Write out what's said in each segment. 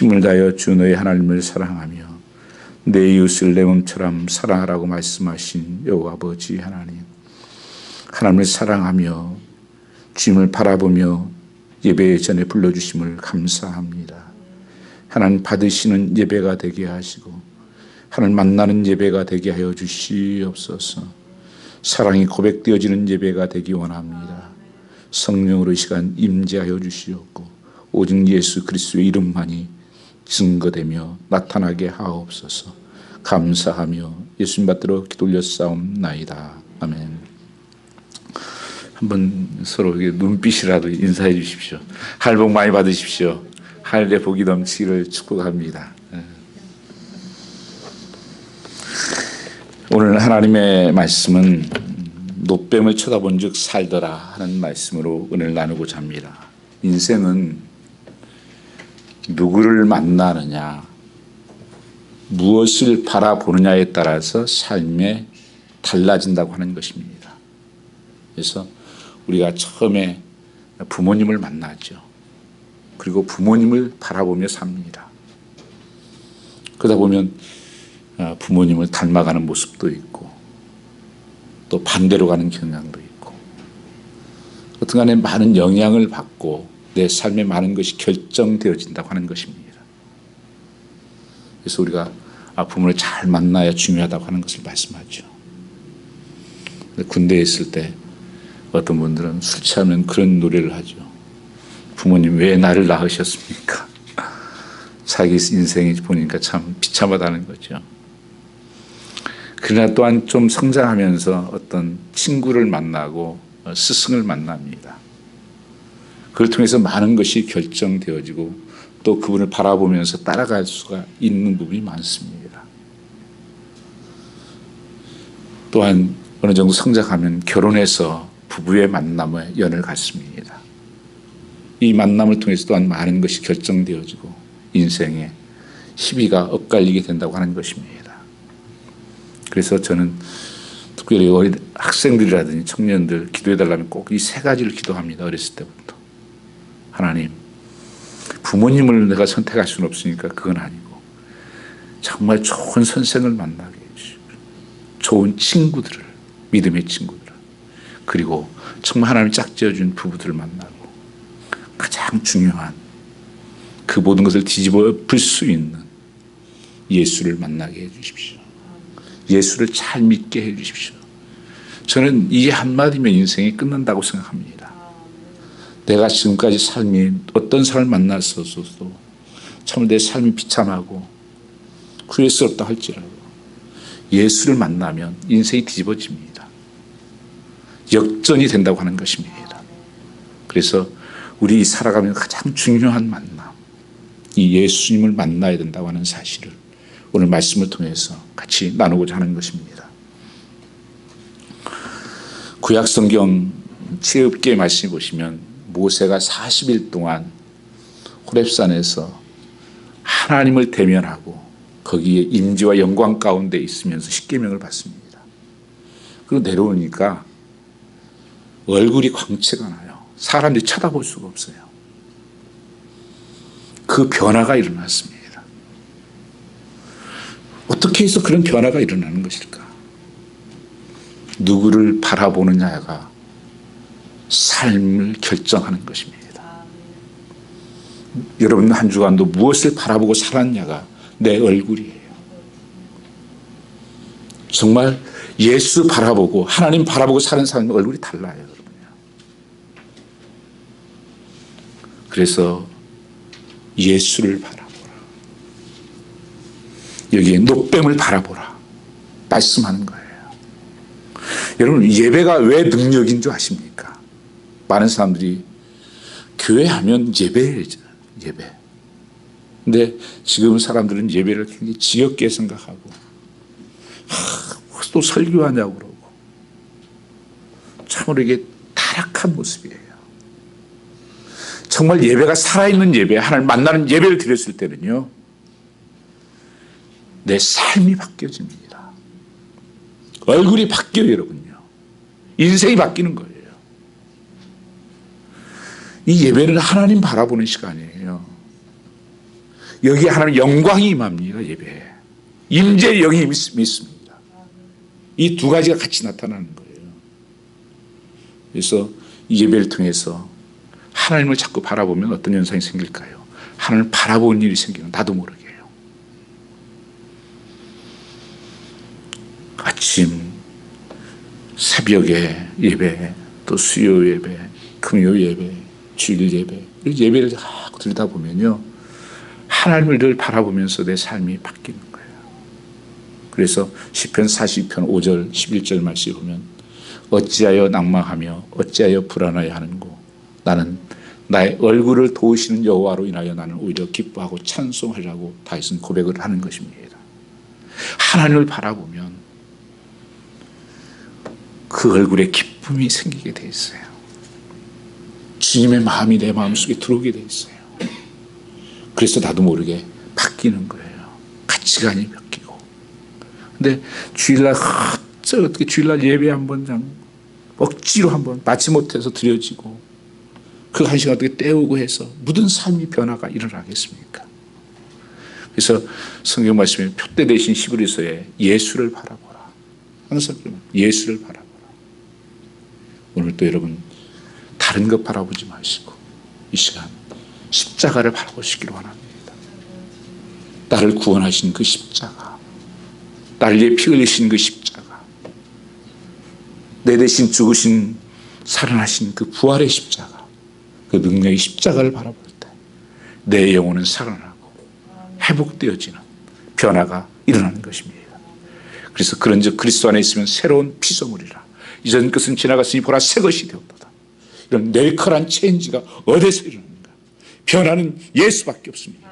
힘을 다하여 주 너의 하나님을 사랑하며 내 이웃을 내 몸처럼 사랑하라고 말씀하신 여호와 아버지 하나님, 하나님을 사랑하며 주님을 바라보며 예배 전에 불러주심을 감사합니다. 하나님 받으시는 예배가 되게 하시고 하나님 만나는 예배가 되게 하여 주시옵소서. 사랑이 고백되어지는 예배가 되기 원합니다. 성령으로 이 시간 임재하여 주시옵고 오직 예수 그리스도의 이름만이 증거되며 나타나게 하옵소서. 감사하며 예수님 받들어 기도 올렸사옵나이다. 아멘. 한번 서로에게 눈빛이라도 인사해 주십시오. 할 복 많이 받으십시오. 할례 복이 넘치기를 축복합니다. 오늘 하나님의 말씀은 노뱀을 쳐다본 즉 살더라 하는 말씀으로 은혜를 나누고자 합니다. 인생은 누구를 만나느냐, 무엇을 바라보느냐에 따라서 삶에 달라진다고 하는 것입니다. 그래서 우리가 처음에 부모님을 만나죠. 그리고 부모님을 바라보며 삽니다. 그러다 보면 부모님을 닮아가는 모습도 있고 또 반대로 가는 경향도 있고 어떤 간에 많은 영향을 받고 내 삶에 많은 것이 결정되어진다고 하는 것입니다. 그래서 우리가 부모를 잘 만나야 중요하다고 하는 것을 말씀하죠. 군대에 있을 때 어떤 분들은 술 취하면 그런 노래를 하죠. 부모님 왜 나를 낳으셨습니까? 자기 인생이 보니까 참 비참하다는 거죠. 그러나 또한 좀 성장하면서 어떤 친구를 만나고 스승을 만납니다. 그걸 통해서 많은 것이 결정되어지고 또 그분을 바라보면서 따라갈 수가 있는 부분이 많습니다. 또한 어느 정도 성장하면 결혼해서 부부의 만남에 연을 갖습니다. 이 만남을 통해서 또한 많은 것이 결정되어지고 인생에 희비가 엇갈리게 된다고 하는 것입니다. 그래서 저는 특별히 어린 학생들이라든지 청년들 기도해달라면 꼭 이 세 가지를 기도합니다. 어렸을 때부터. 하나님, 부모님을 내가 선택할 수는 없으니까 그건 아니고 정말 좋은 선생을 만나게 해주시고 좋은 친구들을, 믿음의 친구들을, 그리고 정말 하나님이 짝지어준 부부들을 만나고 가장 중요한 그 모든 것을 뒤집어 엎을 수 있는 예수를 만나게 해 주십시오. 예수를 잘 믿게 해 주십시오. 저는 이 한마디면 인생이 끝난다고 생각합니다. 내가 지금까지 삶이 어떤 사람을 만났었어도 참 내 삶이 비참하고 후회스럽다 할지라도 예수를 만나면 인생이 뒤집어집니다. 역전이 된다고 하는 것입니다. 그래서 우리 살아가면 가장 중요한 만남, 이 예수님을 만나야 된다고 하는 사실을 오늘 말씀을 통해서 같이 나누고자 하는 것입니다. 구약성경 출애굽기 말씀을 보시면 모세가 40일 동안 호렙산에서 하나님을 대면하고 거기에 임재와 영광 가운데 있으면서 십계명을 받습니다. 그리고 내려오니까 얼굴이 광채가 나요. 사람들이 쳐다볼 수가 없어요. 그 변화가 일어났습니다. 어떻게 해서 그런 변화가 일어나는 것일까? 누구를 바라보느냐가 삶을 결정하는 것입니다. 여러분 한 주간도 무엇을 바라보고 살았냐가 내 얼굴이에요. 정말 예수 바라보고 하나님 바라보고 사는 사람의 얼굴이 달라요. 여러분요. 그래서 예수를 바라보라. 여기에 노뱀을 바라보라. 말씀하는 거예요. 여러분 예배가 왜 능력인 줄 아십니까? 많은 사람들이 교회 하면 예배죠. 예배. 근데 지금 사람들은 예배를 굉장히 지겹게 생각하고 또 설교하냐고 그러고 참으로 이게 타락한 모습이에요. 정말 예배가 살아있는 예배, 하나님 만나는 예배를 드렸을 때는요, 내 삶이 바뀌어집니다. 얼굴이 바뀌어요, 여러분요. 인생이 바뀌는 거예요. 이 예배는 하나님 바라보는 시간이에요. 여기 하나님 영광이 임합니다. 예배에. 임재의 영이 있습니다. 이 두 가지가 같이 나타나는 거예요. 그래서 이 예배를 통해서 하나님을 자꾸 바라보면 어떤 현상이 생길까요? 하나님을 바라보는 일이 생기는, 나도 모르게요. 아침 새벽에 예배, 또 수요 예배, 금요 예배, 주일 예배, 예배를 자꾸 들다 보면요, 하나님을 늘 바라보면서 내 삶이 바뀌는 거예요. 그래서 시편 42편 5절 11절 말씀에 보면 어찌하여 낭망하며 어찌하여 불안하여 하는고 나는 나의 얼굴을 도우시는 여호와로 인하여 나는 오히려 기뻐하고 찬송하려고 다윗은 고백을 하는 것입니다. 하나님을 바라보면 그 얼굴에 기쁨이 생기게 돼 있어요. 주님의 마음이 내 마음속에 들어오게 돼 있어요. 그래서 나도 모르게 바뀌는 거예요. 가치관이 바뀌고. 근데 주일날 어떻게 주일날 예배 한 번 억지로 한번 마치 못해서 드려지고 그 한 시간 어떻게 때우고 해서 무슨 삶의 변화가 일어나겠습니까? 그래서 성경 말씀에 표대 대신 히브리서에 예수를 바라보라. 항상 예수를 바라보라. 오늘 또 여러분 다른 것 바라보지 마시고 이 시간 십자가를 바라보시기를 원합니다. 나를 구원하신 그 십자가, 나를 위해 피 흘리신 그 십자가, 내 대신 죽으신 살아나신 그 부활의 십자가, 그 능력의 십자가를 바라볼 때 내 영혼은 살아나고 회복되어지는 변화가 일어나는 것입니다. 그래서 그런즉 그리스도 안에 있으면 새로운 피조물이라. 이전 것은 지나갔으니 보라 새 것이 되었도다. 이런 넬컬한 체인지가 어디서 일어납니까? 변화는 예수밖에 없습니다.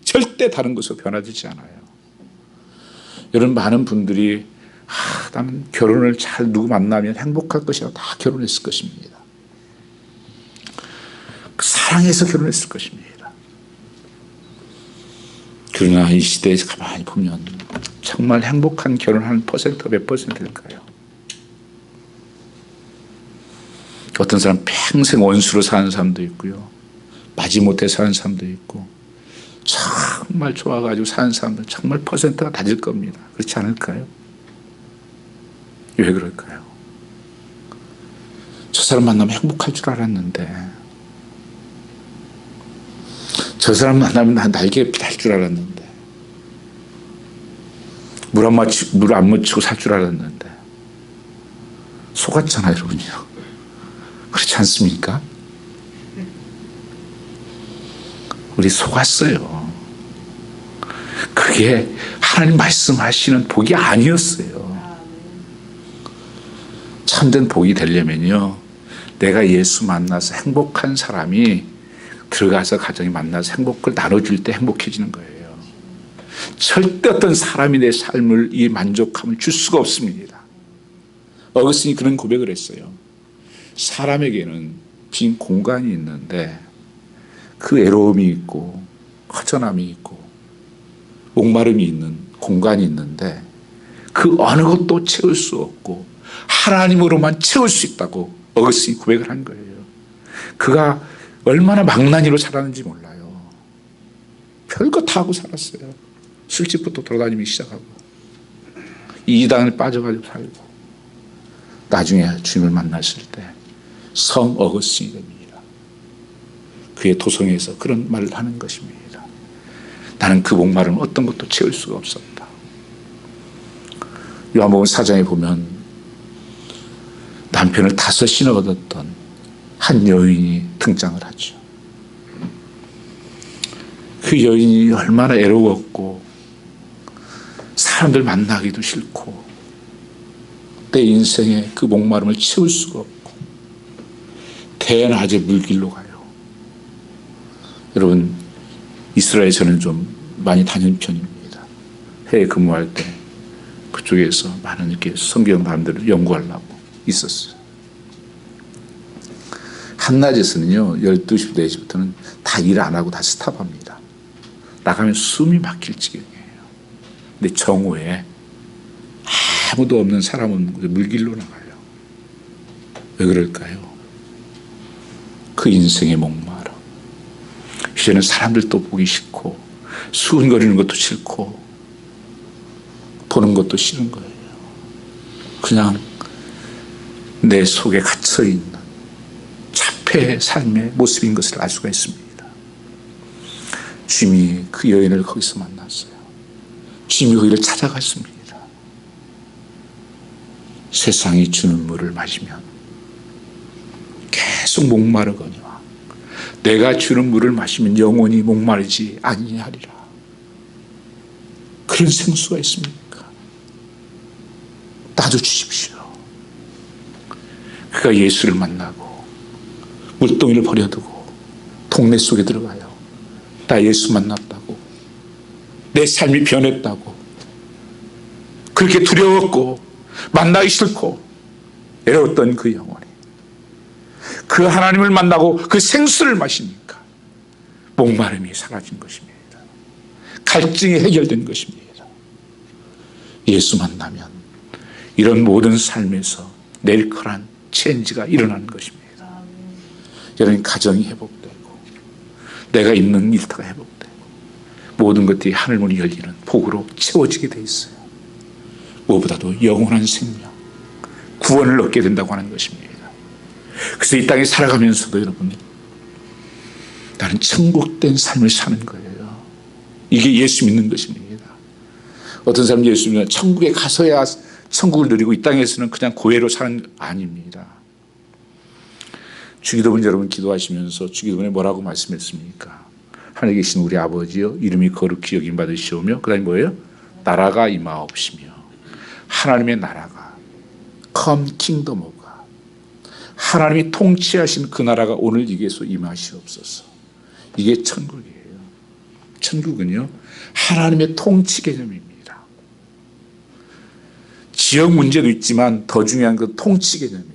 절대 다른 것으로 변화되지 않아요. 여러분 많은 분들이 나는 결혼을 잘 누구 만나면 행복할 것이라고 다 결혼했을 것입니다. 사랑해서 결혼했을 것입니다. 그러나 이 시대에 가만히 보면 정말 행복한 결혼하는 퍼센트가 몇 퍼센트일까요? 어떤 사람 평생 원수로 사는 사람도 있고요. 마지못해 사는 사람도 있고 정말 좋아가지고 사는 사람들 정말 퍼센트가 낮을 겁니다. 그렇지 않을까요? 왜 그럴까요? 저 사람 만나면 행복할 줄 알았는데 저 사람 만나면 난 날개 달 줄 알았는데 물 안 묻히고 살 줄 알았는데 속았잖아요, 여러분요. 그렇지 않습니까? 우리 속았어요. 그게 하나님 말씀하시는 복이 아니었어요. 참된 복이 되려면요, 내가 예수 만나서 행복한 사람이 들어가서 가정에 만나서 행복을 나눠줄 때 행복해지는 거예요. 절대 어떤 사람이 내 삶을 이 만족함을 줄 수가 없습니다. 어거스틴이 그런 고백을 했어요. 사람에게는 빈 공간이 있는데 그 외로움이 있고 허전함이 있고 목마름이 있는 공간이 있는데 그 어느 것도 채울 수 없고 하나님으로만 채울 수 있다고 어거스틴이 고백을 한 거예요. 그가 얼마나 망나니로 살았는지 몰라요. 별거 다 하고 살았어요. 술집부터 돌아다니기 시작하고 이단을 빠져가지고 살고 나중에 주님을 만났을 때 성 어거스틴이 됩니다. 그의 도성에서 그런 말을 하는 것입니다. 나는 그 목마름을 어떤 것도 채울 수가 없었다. 요한복음 4장에 보면 남편을 5이나 얻었던 한 여인이 등장을 하죠. 그 여인이 얼마나 애로웠고 사람들 만나기도 싫고 내 인생에 그 목마름을 채울 수가 없고 대낮에 물길로 가요. 여러분 이스라엘 저는 좀 많이 다니는 편입니다. 해외 근무할 때 그쪽에서 많은 이렇게 성경 사람들을 연구하려고 있었어요. 한낮에서는요 12시, 4시부터는 다 일 안 하고 다 스탑합니다. 나가면 숨이 막힐 지경이에요. 근데 정오에 아무도 없는 사람 없는 곳에 물길로 나가요. 왜 그럴까요? 그 인생의 목마름, 이제는 사람들도 보기 싫고 수근거리는 것도 싫고 보는 것도 싫은 거예요. 그냥 내 속에 갇혀있는 자폐의 삶의 모습인 것을 알 수가 있습니다. 주님이 그 여인을 거기서 만났어요. 주님이 거기를 찾아갔습니다. 세상이 주는 물을 마시면 계속 목마르거니와 내가 주는 물을 마시면 영원히 목마르지 아니하리라. 그런 생수가 있습니까? 나도 주십시오. 그가 예수를 만나고 물동이를 버려두고 동네 속에 들어가요. 나 예수 만났다고, 내 삶이 변했다고, 그렇게 두려웠고 만나기 싫고 외로웠던 그 영혼이 그 하나님을 만나고 그 생수를 마시니까 목마름이 사라진 것입니다. 갈증이 해결된 것입니다. 예수 만나면 이런 모든 삶에서 내일컬한 체인지가 일어나는 것입니다. 여러분, 가정이 회복되고 내가 있는 일터가 회복되고 모든 것들이 하늘문이 열리는 복으로 채워지게 돼 있어요. 무엇보다도 영원한 생명, 구원을 얻게 된다고 하는 것입니다. 그래서 이 땅에 살아가면서도 여러분, 나는 천국된 삶을 사는 거예요. 이게 예수 믿는 것입니다. 어떤 사람은 예수 믿는 천국에 가서야 천국을 누리고 이 땅에서는 그냥 고해로 사는 아닙니다. 주기도문 여러분 기도하시면서 주기도문에 뭐라고 말씀했습니까? 하늘에 계신 우리 아버지여 이름이 거룩히 여김 받으시오며 그 다음에 뭐예요? 나라가 임하옵시며 하나님의 나라가 come kingdom of God, 하나님이 통치하신 그 나라가 오늘 여기에서 임하시옵소서. 이게 천국이에요. 천국은요 하나님의 통치 개념입니다. 지역 문제도 있지만 더 중요한 건 통치 개념이에요.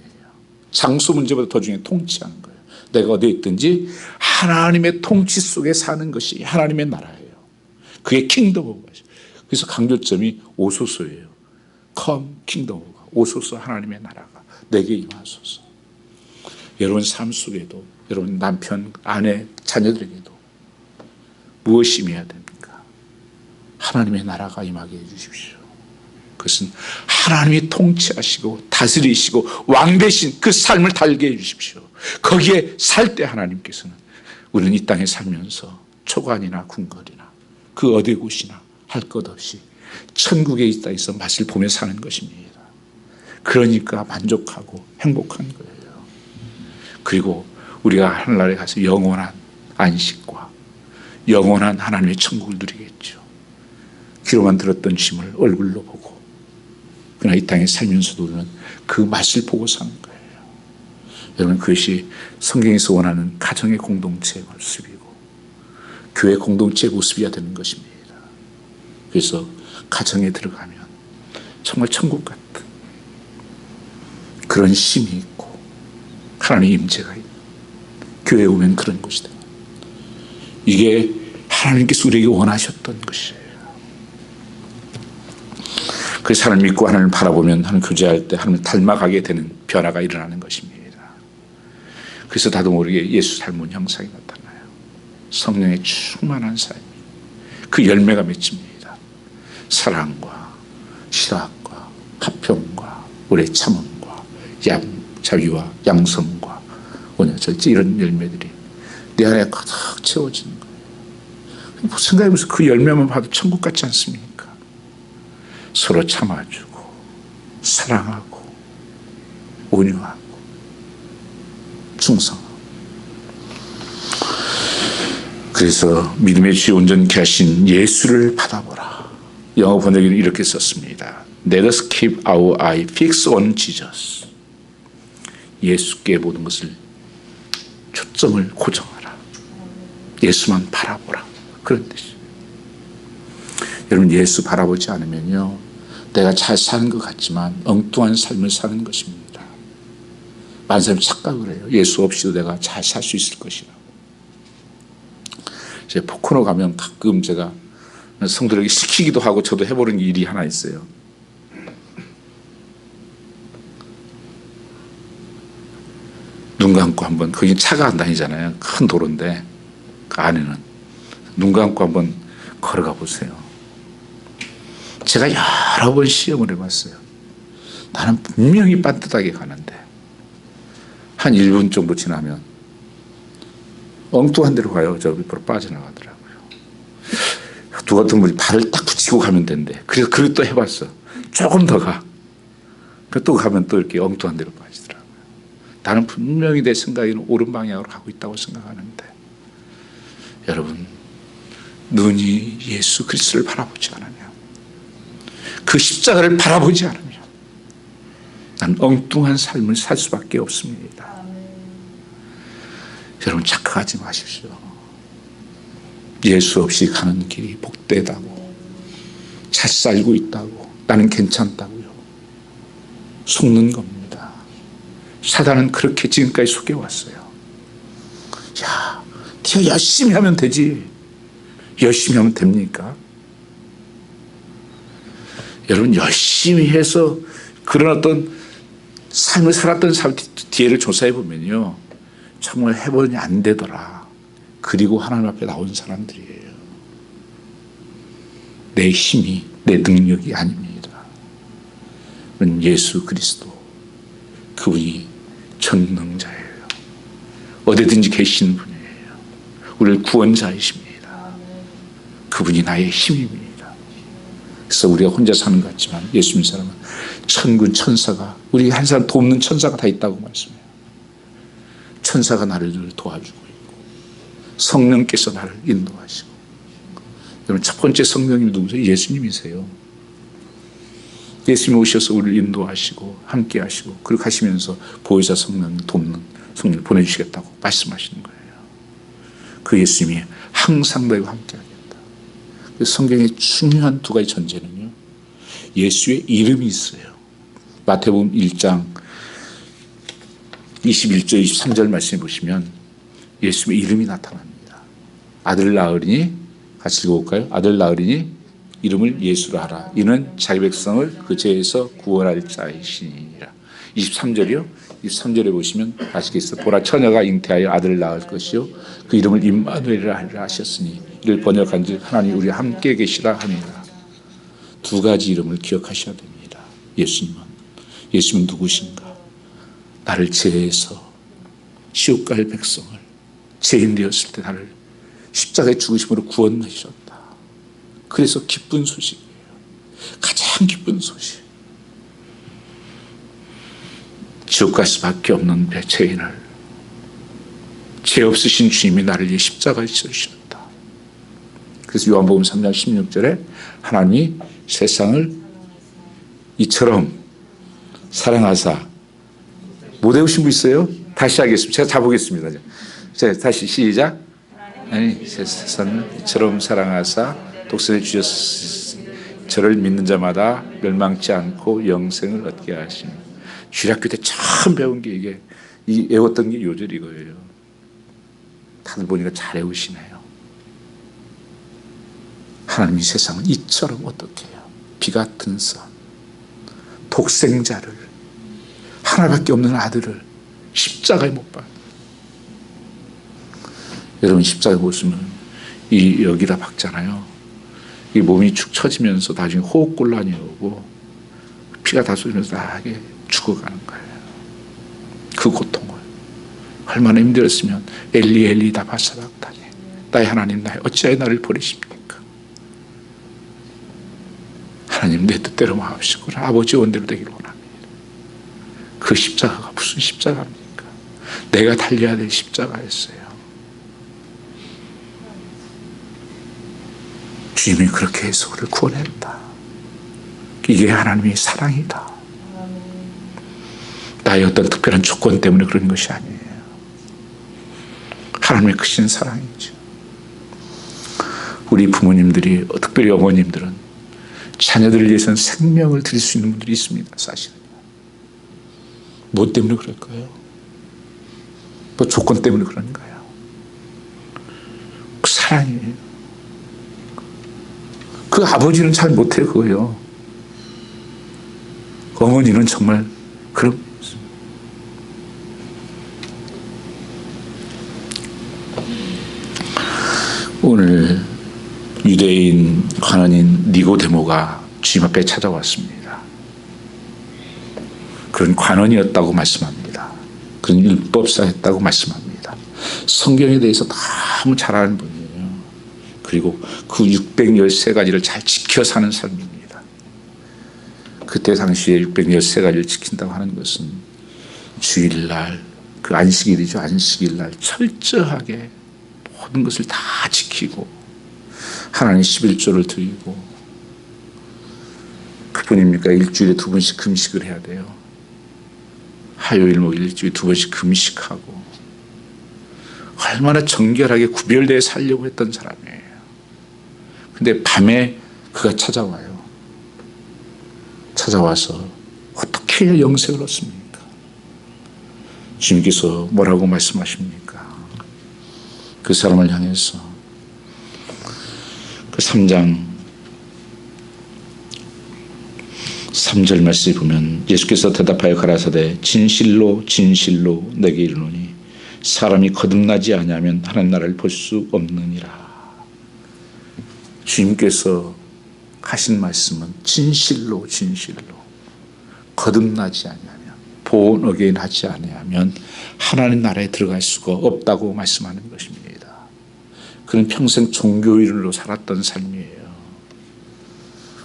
장소 문제보다 더 중요한 통치하는 거예요. 내가 어디에 있든지 하나님의 통치 속에 사는 것이 하나님의 나라예요. 그게 킹덤 오브 갓이에요. 그래서 강조점이 오소서예요. come kingdom of God. 오소서 하나님의 나라가 내게 임하소서. 여러분 삶 속에도 여러분 남편, 아내, 자녀들에게도 무엇이 임해야 됩니까? 하나님의 나라가 임하게 해주십시오. 그것은 하나님이 통치하시고 다스리시고 왕 되신 그 삶을 달게 해주십시오. 거기에 살 때 하나님께서는 우리는 이 땅에 살면서 초관이나 궁궐이나 그 어디 곳이나 할 것 없이 천국에 이 땅에서 맛을 보며 사는 것입니다. 그러니까 만족하고 행복한 거예요. 그리고 우리가 하늘나라에 가서 영원한 안식과 영원한 하나님의 천국을 누리겠죠. 귀로만 들었던 짐을 얼굴로 보고 그러나 이 땅에 살면서도 우리는 그 맛을 보고 사는 거예요. 여러분 그것이 성경에서 원하는 가정의 공동체의 모습이고 교회 공동체의 모습이어야 되는 것입니다. 그래서 가정에 들어가면 정말 천국 같은 그런 쉼이 있고 하나님의 임재가 있고 교회에 오면 그런 곳이다. 이게 하나님께서 우리에게 원하셨던 것이에요. 그래서 하나님 믿고 하나님을 바라보면 하나님 교제할 때 하나님을 닮아가게 되는 변화가 일어나는 것입니다. 그래서 나도 모르게 예수 닮은 형상이 나타나요. 성령의 충만한 삶이 그 열매가 맺힙니다. 사랑과 실학과 화평과 오래 참음과 자비와 양성과 온유절제 이런 열매들이 내 안에 가득 채워지는 거예요. 생각해보면서 그 열매만 봐도 천국 같지 않습니까? 서로 참아주고 사랑하고 온유하고 충성하고. 그래서 믿음의 주에 온전케 하신 예수를 받아보라. 영어 번역에는 이렇게 썼습니다. Let us keep our eye fixed on Jesus. 예수께 모든 것을 초점을 고정하라. 예수만 바라보라. 그런 뜻이에요. 여러분 예수 바라보지 않으면요 내가 잘 사는 것 같지만 엉뚱한 삶을 사는 것입니다. 많은 사람이 착각을 해요. 예수 없이도 내가 잘 살 수 있을 것이라고. 제가 포코노 가면 가끔 제가 성도들에게 시키기도 하고 저도 해보는 일이 하나 있어요. 눈 감고 한번, 거기 차가 안 다니잖아요. 큰 도로인데 그 안에는. 눈 감고 한번 걸어가 보세요. 제가 여러 번 시험을 해봤어요. 나는 분명히 반듯하게 가는데 한 1분 정도 지나면 엉뚱한 데로 가요. 저 밑으로 빠져나가더라고요. 누가 같은 분이 발을 딱 붙이고 가면 된대. 그래서 그걸 또 해봤어. 조금 더 가. 또 가면 또 이렇게 엉뚱한 데로 빠지더라고요. 나는 분명히 내 생각에는 옳은 방향으로 가고 있다고 생각하는데, 여러분, 눈이 예수 그리스도를 바라보지 않으면, 그 십자가를 바라보지 않으면 난 엉뚱한 삶을 살 수밖에 없습니다. 여러분, 착각하지 마십시오. 예수 없이 가는 길이 복되다고, 잘 살고 있다고, 나는 괜찮다고요. 속는 겁니다. 사단은 그렇게 지금까지 속여왔어요. 야, 네가 열심히 하면 되지. 열심히 하면 됩니까? 여러분, 열심히 해서 그런 어떤 삶을 살았던 사람 뒤를 조사해 보면요, 정말 해보니 안 되더라. 그리고 하나님 앞에 나온 사람들이에요. 내 힘이, 내 능력이 아닙니다. 예수 그리스도, 그분이 전능자예요. 어디든지 계시는 분이에요. 우리를 구원자이십니다. 그분이 나의 힘입니다. 그래서 우리가 혼자 사는 것 같지만 예수 믿는 사람은 천군 천사가, 우리 한 사람 돕는 천사가 다 있다고 말씀해요. 천사가 나를 늘 도와주고 있고 성령께서 나를 인도하시고. 여러분, 첫 번째 성령님 누구세요? 예수님이세요. 예수님이 오셔서 우리를 인도하시고 함께 하시고, 그리고 가시면서 보혜사 성령, 돕는 성령을 보내주시겠다고 말씀하시는 거예요. 그 예수님이 항상 너희와 함께 하겠다. 성경의 중요한 두 가지 전제는요, 예수의 이름이 있어요. 마태복음 1장 21절 23절 말씀해 보시면 예수님의 이름이 나타납니다. 아들 낳으리니, 같이 읽어볼까요? 아들 낳으리니 이름을 예수라 하라. 이는 자기 백성을 그 죄에서 구원할 자이시니라. 23절이요. 23절에 보시면 아시겠어요? 보라, 처녀가 잉태하여 아들을 낳을 것이요 그 이름을 임마누엘이라 하리라 하셨으니, 이를 번역한즉 하나님 우리와 함께 계시라 함이라. 두 가지 이름을 기억하셔야 됩니다. 예수님은 누구신가? 나를 죄에서, 지옥 갈 백성을, 죄인 되었을 때 나를 십자가의 죽으심으로 구원하셨다. 그래서 기쁜 소식이에요. 가장 기쁜 소식. 지옥 갈 수밖에 없는 내 죄인을 죄 없으신 주님이 나를 위해 십자가에 치르셨다. 그래서 요한복음 3장 16절에 하나님이 세상을 이처럼 사랑하사, 못 외우신 분 있어요? 다시 하겠습니다. 제가 다 보겠습니다. 자, 다시 시작. 아니, 세상을 이처럼 사랑하사 독생을 주셨으니 저를 믿는 자마다 멸망치 않고 영생을 얻게 하시니. 주일학교 때 처음 배운 게 이게, 외웠던 게 요절 이거예요. 다들 보니까 잘 외우시네요. 하나님이 세상을 이처럼 어떻게 해요? 비 같은 선, 독생자를, 하나밖에 없는 아들을 십자가에 못 박아. 여러분, 십자가에 보시면 여기다 박잖아요. 이 몸이 축 처지면서 나중에 호흡곤란이 오고 피가 다 쏟으면서 나게 죽어가는 거예요. 그 고통을 얼마나 힘들었으면 엘리 엘리 다마 사박다니, 나의 하나님 나의 어찌하여 나를 버리십니까? 하나님, 내 뜻대로 마옵시고 아버지 원대로 되기를 원합니다. 그 십자가가 무슨 십자가입니까? 내가 달려야 될 십자가였어요. 주님이 그렇게 해서 우리를 구원했다. 이게 하나님의 사랑이다. 나의 어떤 특별한 조건 때문에 그런 것이 아니에요. 하나님의 크신 사랑이죠. 우리 부모님들이, 특별히 어머님들은 자녀들을 위해서는 생명을 드릴 수 있는 분들이 있습니다. 사실은. 뭐 때문에 그럴까요? 뭐 조건 때문에 그런가요? 그 사랑이에요. 그 아버지는 잘 못해요, 그거요. 어머니는 정말 그런. 오늘 유대인 관원인 니고데모가 주님 앞에 찾아왔습니다. 그런 관원이었다고 말씀합니다. 그런 율법사였다고 말씀합니다. 성경에 대해서 너무 잘 아는 분이에요. 그리고 그 613가지를 잘 지켜 사는 삶입니다. 그때 당시에 613가지를 지킨다고 하는 것은 주일날, 그 안식일이죠. 안식일날 철저하게 모든 것을 다 지키고 하나님 11조를 드리고, 그뿐입니까? 일주일에 2번씩 금식을 해야 돼요. 화요일, 목요일 일주일에 2번씩 금식하고 얼마나 정결하게 구별되어 살려고 했던 사람이에요. 근데 밤에 그가 찾아와요. 찾아와서 어떻게 해야 영생을 얻습니까? 주님께서 뭐라고 말씀하십니까? 그 사람을 향해서 그 3장 3절 말씀을 보면 예수께서 대답하여 가라사대 진실로 진실로 내게 이르노니 사람이 거듭나지 아니하면 하나님 나라를 볼 수 없느니라. 주님께서 하신 말씀은 진실로 진실로 거듭나지 아니하면, born again 하지 아니하면 하나님 나라에 들어갈 수가 없다고 말씀하는 것입니다. 그는 평생 종교인으로 살았던 삶이에요.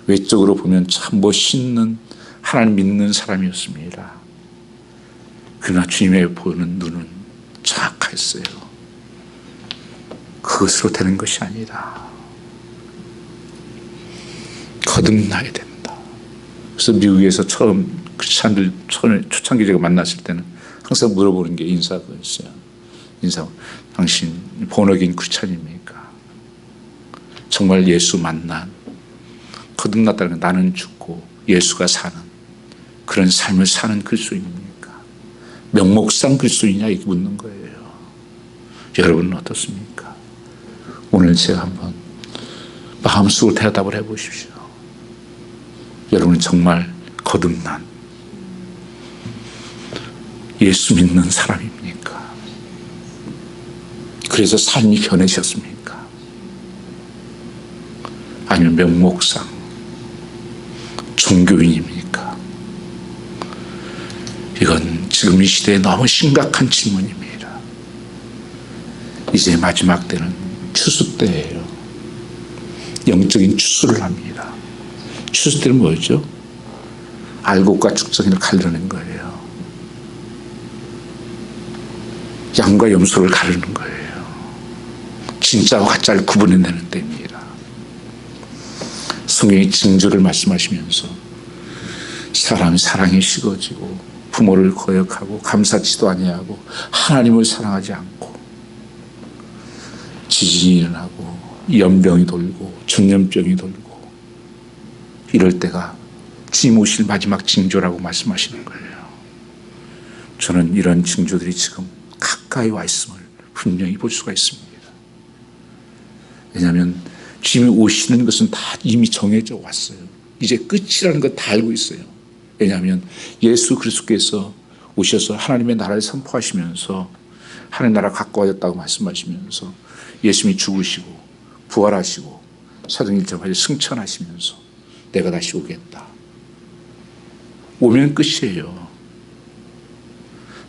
외적으로 보면 참 멋있는 하나님 믿는 사람이었습니다. 그러나 주님의 보는 눈은 정확했어요. 그것으로 되는 것이 아니다. 거듭나야 된다. 그래서 미국에서 처음 크리스찬들 초창기 제가 만났을 때는 항상 물어보는 게 인사였어요. 인사, 당신 본어긴 크리스찬입니까? 정말 예수 만난, 거듭났다는 건 나는 죽고 예수가 사는 그런 삶을 사는 그리스도인입니까? 명목상 그리스도인이냐 이렇게 묻는 거예요. 여러분은 어떻습니까? 오늘 제가 한번 마음속으로 대답을 해보십시오. 여러분은 정말 거듭난 예수 믿는 사람입니까? 그래서 삶이 변해졌습니까? 아니면 명목상 종교인입니까? 이건 지금 이 시대에 너무 심각한 질문입니다. 이제 마지막 때는 추수 때예요. 영적인 추수를 합니다. 추수 때는 뭐였죠? 알곡과 죽정이를 가르는 거예요. 양과 염소를 가르는 거예요. 진짜와 가짜를 구분해내는 때입니다. 성경이 징조를 말씀하시면서 사람이 사랑이 식어지고 부모를 거역하고 감사치도 아니하고 하나님을 사랑하지 않고 지진이 일어나고 연병이 돌고 전염병이 돌고 이럴 때가 주님 오실 마지막 징조라고 말씀하시는 거예요. 저는 이런 징조들이 지금 가까이 와 있음을 분명히 볼 수가 있습니다. 왜냐하면 주님이 오시는 것은 다 이미 정해져 왔어요. 이제 끝이라는 걸 다 알고 있어요. 왜냐하면 예수 그리스도께서 오셔서 하나님의 나라를 선포하시면서 하나님 나라 가까워졌다고 말씀하시면서 예수님이 죽으시고 부활하시고 사도행전 1장까지 승천하시면서 내가 다시 오겠다. 오면 끝이에요.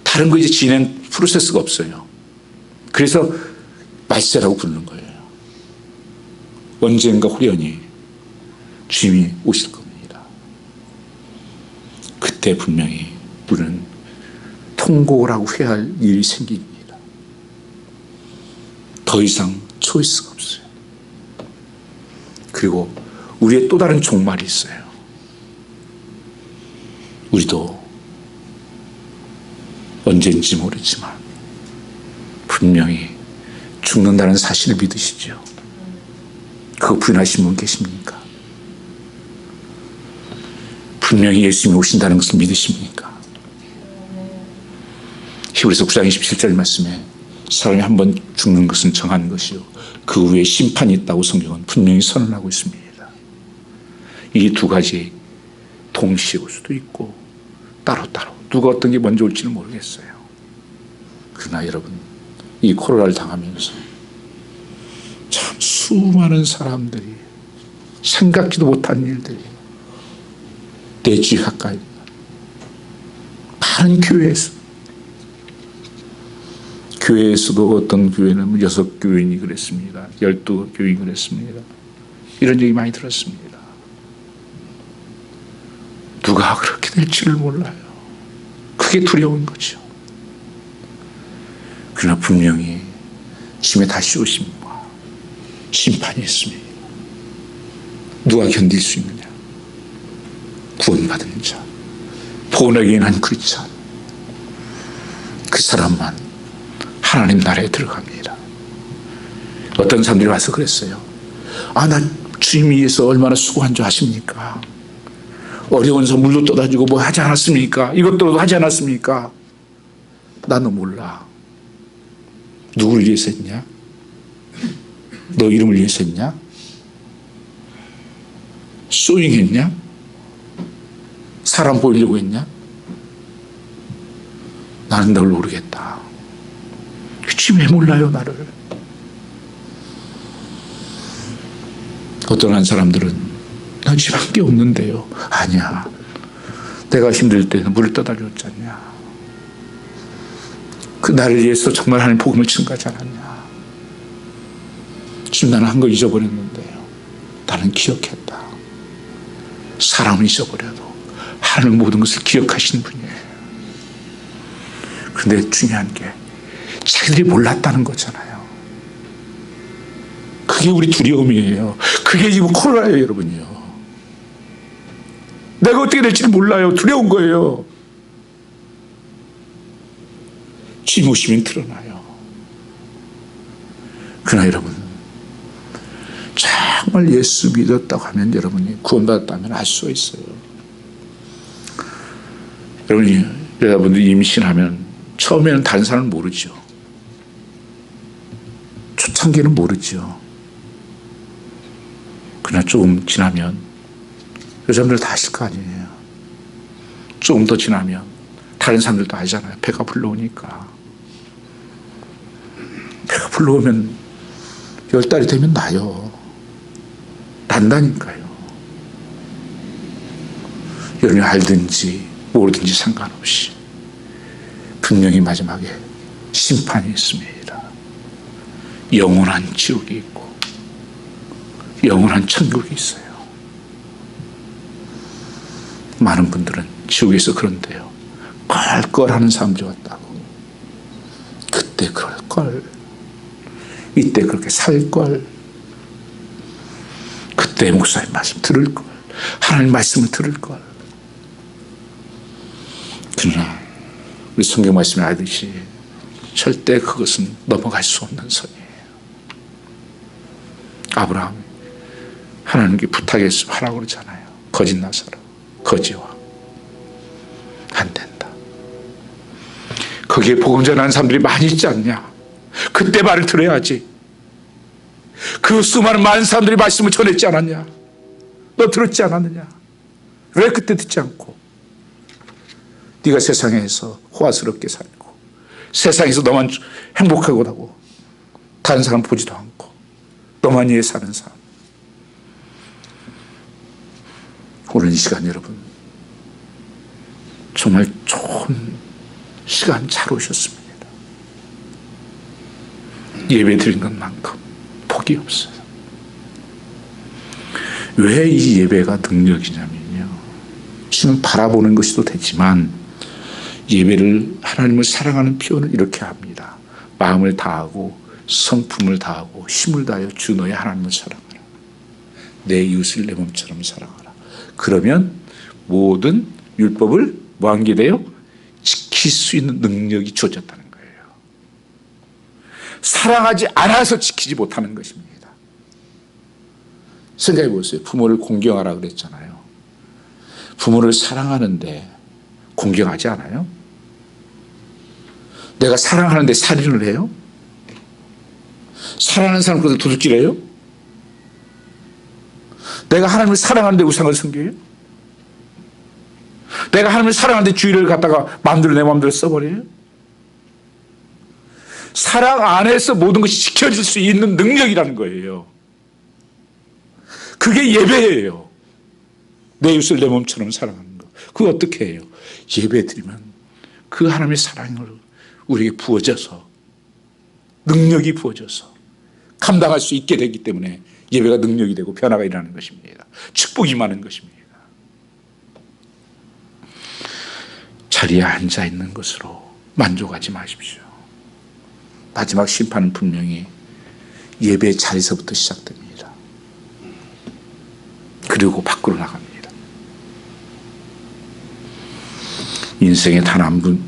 다른 거 이제 진행 프로세스가 없어요. 그래서 말세라고 부르는 거예요. 언젠가 후련히 주님이 오실 겁니다. 그때 분명히 우리는 통곡을 하고 회할 일이 생깁니다. 더 이상 초이스가 없어요. 그리고 우리의 또 다른 종말이 있어요. 우리도 언제인지 모르지만 분명히 죽는다는 사실을 믿으시죠? 그거 부인하신 분 계십니까? 분명히 예수님이 오신다는 것을 믿으십니까? 히브리서 9장 27절 말씀에 사람이 한 번 죽는 것은 정한 것이요 그 후에 심판이 있다고 성경은 분명히 선언하고 있습니다. 이 두 가지 동시에 올 수도 있고 따로따로 누가 어떤 게 먼저 올지는 모르겠어요. 그러나 여러분 이 코로나를 당하면서 참 수많은 사람들이 생각지도 못한 일들이 내 집 가까이 많은 교회에서도 어떤 교회는 6교인이 그랬습니다. 12교인이 그랬습니다. 이런 얘기 많이 들었습니다. 누가 그렇게 될지를 몰라요. 그게 두려운 거죠. 그러나 분명히 짐에 다시 오심과 심판이 있습니다. 누가 견딜 수 있느냐? 구원받은 자, 본에게는 한 크리스찬, 그 사람만 하나님 나라에 들어갑니다. 어떤 사람들이 와서 그랬어요. 나 주님 위해서 얼마나 수고한 줄 아십니까? 어려운 선물도 떠다주고 뭐 하지 않았습니까? 이것도 하지 않았습니까? 나는 몰라. 누구를 위해서 했냐? 너 이름을 위해서 했냐? 소잉했냐? 사람 보이려고 했냐? 나는 널 모르겠다. 지금 왜 몰라요, 나를? 어떤 한 사람들은 난 집 한 게 없는데요. 아니야. 내가 힘들 때는 물을 떠다 줬잖냐. 그 나를 위해서 정말 하나님 복음을 증거하지 않았냐. 지금 나는 한 거 잊어버렸는데요. 나는 기억했다. 사람은 잊어버려도 하나님은 모든 것을 기억하시는 분이에요. 그런데 중요한 게 자기들이 몰랐다는 거잖아요. 그게 우리 두려움이에요. 그게 지금 코로나예요, 여러분이요. 내가 어떻게 될지 몰라요. 두려운 거예요. 주님 오시면 드러나요. 그러나 여러분, 정말 예수 믿었다고 하면 여러분이 구원받았다면 알 수가 있어요. 여러분들이 임신하면 처음에는 다른 사람은 모르죠. 초창기는 모르죠. 그러나 조금 지나면 여자분들 다 아실 거 아니에요. 조금 더 지나면 다른 사람들도 알잖아요. 배가 불러오니까. 배가 불러오면 10달이 되면 나요. 난다니까요. 여러분이 알든지 모르든지 상관없이 분명히 마지막에 심판이 있습니다. 영원한 지옥이 있고 영원한 천국이 있어요. 많은 분들은 지옥에서 그런데요. 껄껄 하는 사람들이 왔다고. 그때 그럴 걸. 이때 그렇게 살 걸. 그때 목사님 말씀 들을 걸. 하나님 말씀을 들을 걸. 그러나 우리 성경 말씀에 알듯이 절대 그것은 넘어갈 수 없는 선이에요. 아브라함 하나님께 부탁했으면 하라고 그러잖아요. 거짓 나사로 거지와 안 된다. 거기에 복음 전하는 사람들이 많이 있지 않냐. 그때 말을 들어야지. 그 수많은 많은 사람들이 말씀을 전했지 않았냐. 너 들었지 않았느냐. 왜 그때 듣지 않고 네가 세상에서 호화스럽게 살고 세상에서 너만 행복하고 하고 다른 사람 보지도 않고 너만 위해 사는 삶. 오늘 이 시간 여러분 정말 좋은 시간 잘 오셨습니다. 예배 드린 것만큼 복이 없어요. 왜 이 예배가 능력이냐면요. 지금 바라보는 것이도 되지만 예배를 하나님을 사랑하는 표현을 이렇게 합니다. 마음을 다하고 성품을 다하고 힘을 다하여 주 너의 하나님을 사랑하라. 내 이웃을 내 몸처럼 사랑하라. 그러면 모든 율법을 뭐한 게 돼요? 지킬 수 있는 능력이 주어졌다는 거예요. 사랑하지 않아서 지키지 못하는 것입니다. 생각해 보세요. 부모를 공경하라 그랬잖아요. 부모를 사랑하는데 공경하지 않아요? 내가 사랑하는데 살인을 해요? 사랑하는 사람 그래도 도둑질해요? 내가 하나님을 사랑하는데 우상을 섬겨요? 내가 하나님을 사랑하는데 주의를 갖다가 마음대로 내 마음대로 써버려요? 사랑 안에서 모든 것이 지켜질 수 있는 능력이라는 거예요. 그게 예배예요. 내 이웃을 내 몸처럼 사랑하는 거. 그거 어떻게 해요? 예배 드리면 그 하나님의 사랑을 우리에게 부어져서, 능력이 부어져서 감당할 수 있게 되기 때문에 예배가 능력이 되고 변화가 일어나는 것입니다. 축복이 많은 것입니다. 자리에 앉아 있는 것으로 만족하지 마십시오. 마지막 심판은 분명히 예배 자리에서부터 시작됩니다. 그리고 밖으로 나갑니다. 인생에 단 한 번,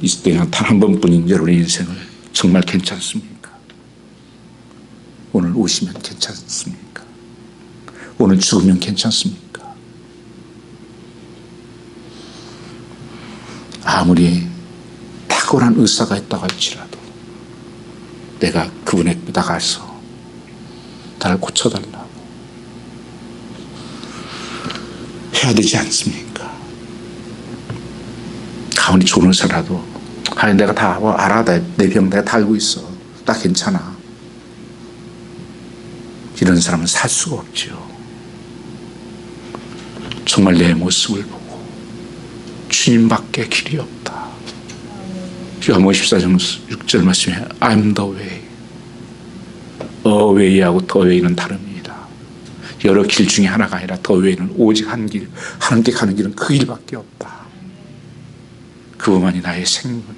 단 한 번뿐인 여러분의 인생을 정말 괜찮습니까? 오늘 오시면 괜찮습니까? 오늘 죽으면 괜찮습니까? 아무리 탁월한 의사가 있다고 할지라도 내가 그분에게 나가서 나를 고쳐달라고 해야 되지 않습니까? 가만히 좋은 의사라도 아니 내가 다 알아, 내 병 내가 다 알고 있어, 나 괜찮아, 이런 사람은 살 수가 없죠. 정말 내 모습을 보고 주님밖에 길이 없다. 요한복음 14장 6절 말씀에 I'm the way, the way하고 the way는 다릅니다. 여러 길 중에 하나가 아니라 the way는 오직 한 길, 하나님께 가는 길은 그 길밖에 없다. 그분만이 나의 생명이고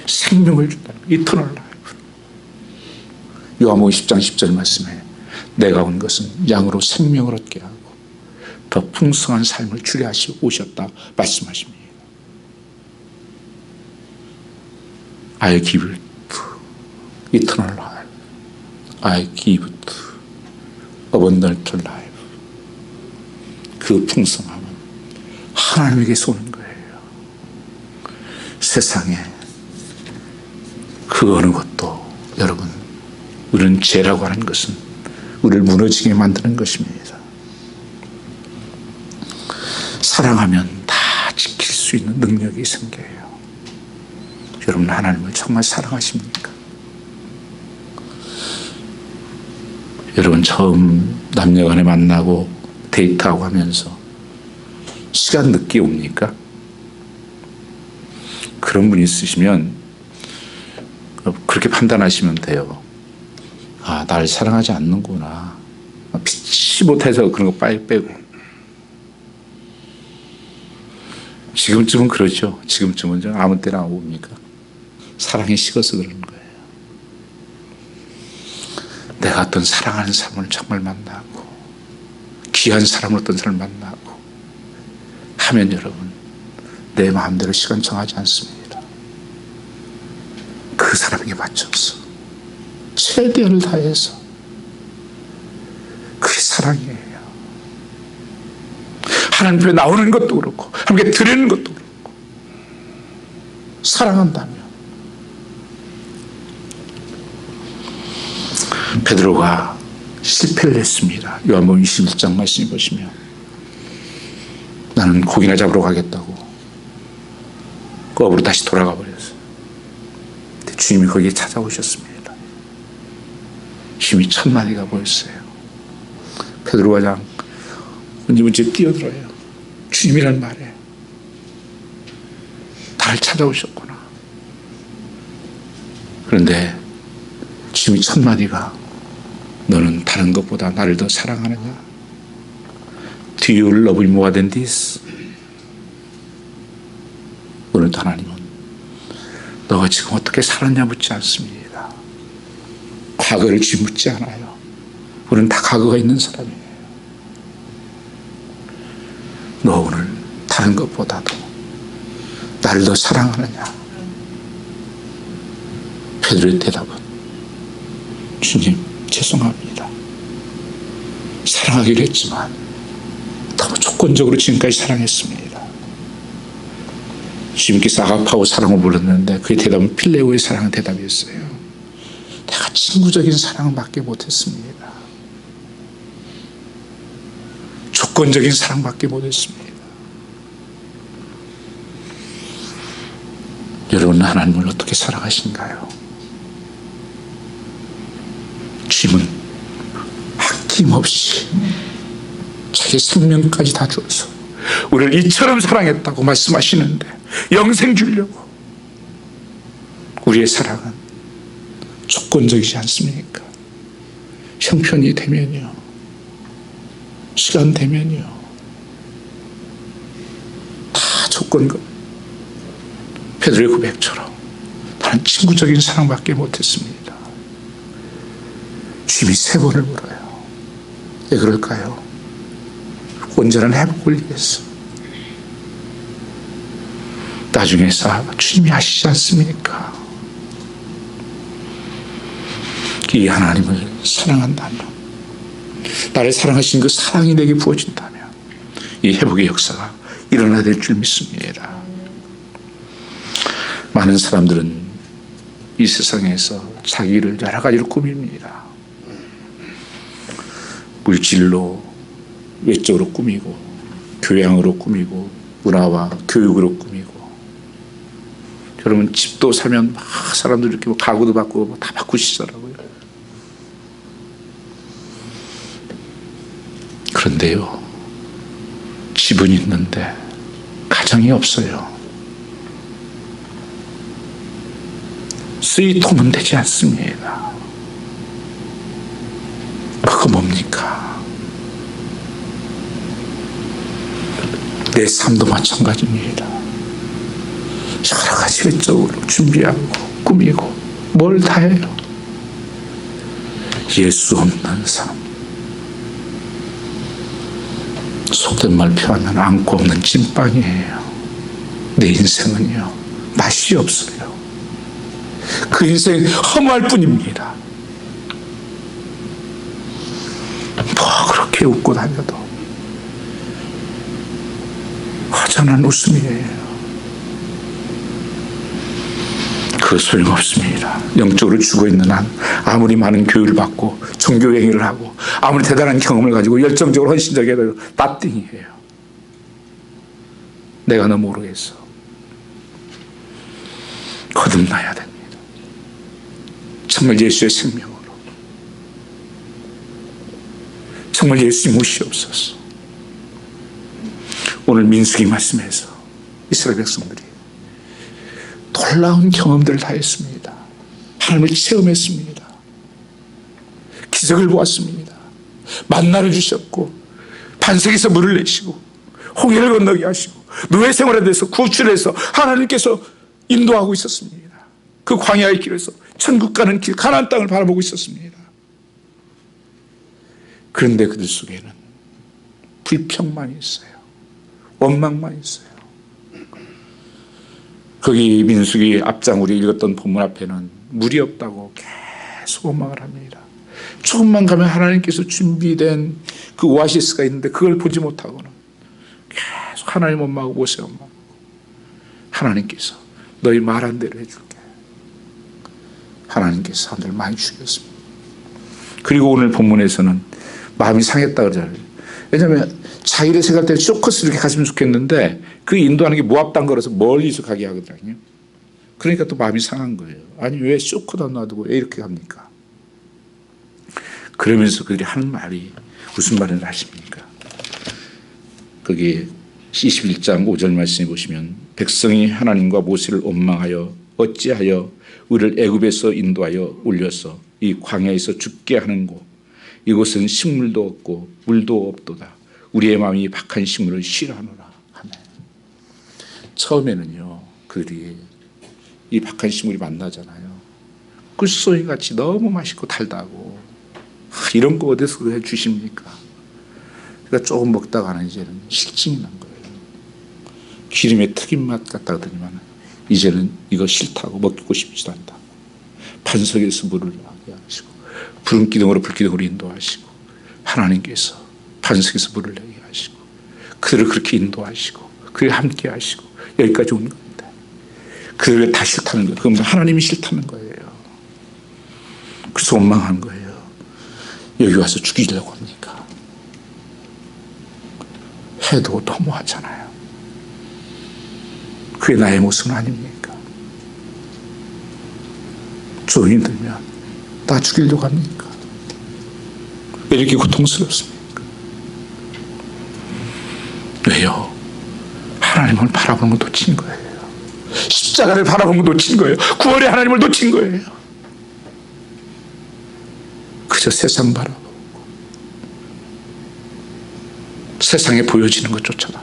생명을 준다는 이터널 라이프. 요한복음 10장 10절 말씀에 내가 온 것은 양으로 생명을 얻게 하고 더 풍성한 삶을 주려 하시 오셨다 말씀하십니다. I give it eternal life. I give it abundant life. 그 풍성함은 하나님에게서 오는 거예요. 세상에 그 어느 것도, 여러분, 우리는 죄라고 하는 것은 우리를 무너지게 만드는 것입니다. 사랑하면 다 지킬 수 있는 능력이 생겨요. 여러분, 하나님을 정말 사랑하십니까? 여러분, 처음 남녀간에 만나고 데이트하고 하면서 시간 늦게 옵니까? 그런 분이 있으시면 그렇게 판단하시면 돼요. 아, 날 사랑하지 않는구나. 피치 못해서 그런 거 빨리 빼고. 지금쯤은 그러죠. 지금쯤은 아무 때나 옵니까? 사랑이 식어서 그러는 거예요. 내가 어떤 사랑하는 사람을 정말 만나고 귀한 사람을 어떤 사람을 만나고 하면 여러분, 내 마음대로 시간 정하지 않습니다. 그 사람에게 맞춰서 최대한을 다해서, 그게 사랑이에요. 하나님 앞에 나오는 것도 그렇고 함께 드리는 것도 그렇고, 사랑한다면. 베드로가 실패를 했습니다. 요한복음 21장 말씀 보시면 나는 고기나 잡으러 가겠다고 거부로 다시 돌아가 버렸어요. 근데 주님이 거기에 찾아오셨습니다. 힘이 1000마디가 보였어요. 베드로가 그냥 문지문지 뛰어들어요. 주님이란 말에 나를 찾아오셨구나. 그런데 주님이 1000마디가 너는 다른 것보다 나를 더 사랑하느냐? Do you love me more than this? 오늘도 하나님은 너가 지금 어떻게 살았냐 묻지 않습니다. 과거를 주님 묻지 않아요. 우리는 다 과거가 있는 사람이에요. 너 오늘 다른 것보다도 나를 더 사랑하느냐? 베드로의 대답은 주님, 죄송합니다. 사랑하기로 했지만 너무 조건적으로 지금까지 사랑했습니다. 주님께서 아가파오 사랑을 불렀는데 그의 대답은 필레오의 사랑의 대답이었어요. 내가 친구적인 사랑밖에 못했습니다. 조건적인 사랑밖에 못했습니다. 여러분, 하나님을 어떻게 사랑하신가요? 주님은 아낌없이 자기 생명까지 다 주어서 우리를 이처럼 사랑했다고 말씀하시는데 영생 주려고. 우리의 사랑은 조건적이지 않습니까? 형편이 되면요, 시간 되면요, 다 조건과 베드로의 고백처럼 나는 친구적인 사랑밖에 못했습니다. 주님이 3번을 물어요. 왜 그럴까요? 온전한 회복을 위해서. 나중에 주님이 아시지 않습니까? 이 하나님을 사랑한다면, 나를 사랑하신 그 사랑이 내게 부어진다면 이 회복의 역사가 일어나야 될 줄 믿습니다. 많은 사람들은 이 세상에서 자기를 여러 가지로 꾸밉니다. 물질로, 외적으로 꾸미고, 교양으로 꾸미고, 문화와 교육으로 꾸미고. 여러분, 집도 사면 막 사람들 이렇게 가구도 바꾸고 다 바꾸시더라고요. 그런데요, 집은 있는데 가정이 없어요. 쓰이통은 되지 않습니다. 그거 뭡니까? 내 삶도 마찬가지입니다. 여러 가지 외적으로 준비하고 꾸미고 뭘 다 해요. 예수 없는 삶, 속된 말 표하면 안고 없는 찐빵이에요. 내 인생은요, 맛이 없어요. 그 인생 허무할 뿐입니다. 뭐 그렇게 웃고 다녀도 허전한 웃음이에요. 그 소용없습니다. 영적으로 죽어있는 한 아무리 많은 교육을 받고 종교행위를 하고 아무리 대단한 경험을 가지고 열정적으로 헌신적이 해도 나띵이에요. 내가 너 모르겠어. 거듭나야 됩니다. 정말 예수의 생명으로, 정말 예수님 오시옵소서. 오늘 민수기 말씀에서 이스라엘 백성들이 놀라운 경험들을 다 했습니다. 하나님을 체험했습니다. 기적을 보았습니다. 만나를 주셨고 반석에서 물을 내시고 홍해를 건너게 하시고 노예 생활에 대해서 구출해서 하나님께서 인도하고 있었습니다. 그 광야의 길에서 천국 가는 길, 가나안 땅을 바라보고 있었습니다. 그런데 그들 속에는 불평만 있어요. 원망만 있어요. 거기 민수기 앞장 우리 읽었던 본문 앞에는 물이 없다고 계속 원망을 합니다. 조금만 가면 하나님께서 준비된 그 오아시스가 있는데 그걸 보지 못하고는 계속 하나님 원망하고 모세 원망하고, 하나님께서 너희 말한 대로 해줄게. 하나님께서 사람들을 많이 죽였습니다. 그리고 오늘 본문에서는 마음이 상했다 그러잖아요. 왜냐하면 자기를 생각할 때 쇼커스 이렇게 갔으면 좋겠는데 그 인도하는 게 모압 땅 걸어서 멀리서 가게 하거든요. 그러니까 또 마음이 상한 거예요. 아니 왜 쇼커도 안 놔두고 왜 이렇게 합니까? 그러면서 그들이 하는 말이 무슨 말을 하십니까? 거기 21장 5절 말씀해 보시면, 백성이 하나님과 모세를 원망하여 어찌하여 우리를 애굽에서 인도하여 올려서 이 광야에서 죽게 하는 곳, 이곳은 식물도 없고 물도 없도다. 우리의 마음이 박한 식물을 싫어하노라 하네. 처음에는요, 그들이 이 박한 식물이 만나잖아요. 꿀송이같이 너무 맛있고 달다고, 이런 거 어디서 해주십니까? 그러니까 조금 먹다가는 이제는 실증이 난 거예요. 기름의 튀김 맛 같다 그러더니만 이제는 이거 싫다고 먹고 싶지도 않다. 반석에서 물을 나게 하시고 푸른 기둥으로 불기둥으로 인도하시고, 하나님께서 반석에서 물을 내게 하시고 그들을 그렇게 인도하시고 그들을 함께 하시고 여기까지 온 건데 그들을 다 싫다는 거예요. 그럼 하나님이 싫다는 거예요. 그래서 원망하는 거예요. 여기 와서 죽이려고 합니까? 해도 너무하잖아요. 그게 나의 모습은 아닙니까? 조용히 들면 나 죽이려고 합니까? 왜 이렇게 고통스럽습니까? 왜요? 하나님을 바라보는 걸 놓친 거예요. 십자가를 바라보는 걸 놓친 거예요. 구원의 하나님을 놓친 거예요. 그저 세상 바라보고 세상에 보여지는 것 쫓아다.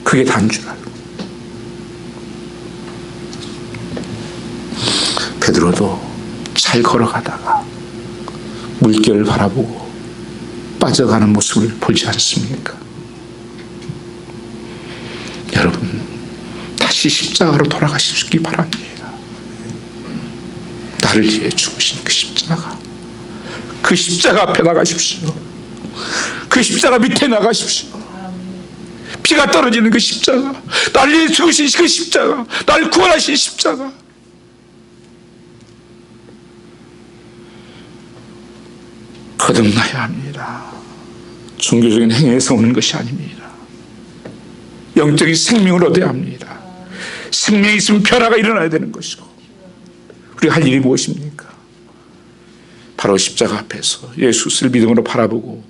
그게 다인 줄 알고. 베드로도 잘 걸어가다가 물결을 바라보고 빠져가는 모습을 보지 않습니까? 여러분, 다시 십자가로 돌아가시기 바랍니다. 나를 위해 죽으신 그 십자가, 그 십자가 앞에 나가십시오. 그 십자가 밑에 나가십시오. 피가 떨어지는 그 십자가, 나를 위해 죽으신 그 십자가, 나를 구원하신 십자가. 거듭나야 합니다. 종교적인 행위에서 오는 것이 아닙니다. 영적인 생명을 얻어야 합니다. 생명이 있으면 변화가 일어나야 되는 것이고, 우리가 할 일이 무엇입니까? 바로 십자가 앞에서 예수를 믿음으로 바라보고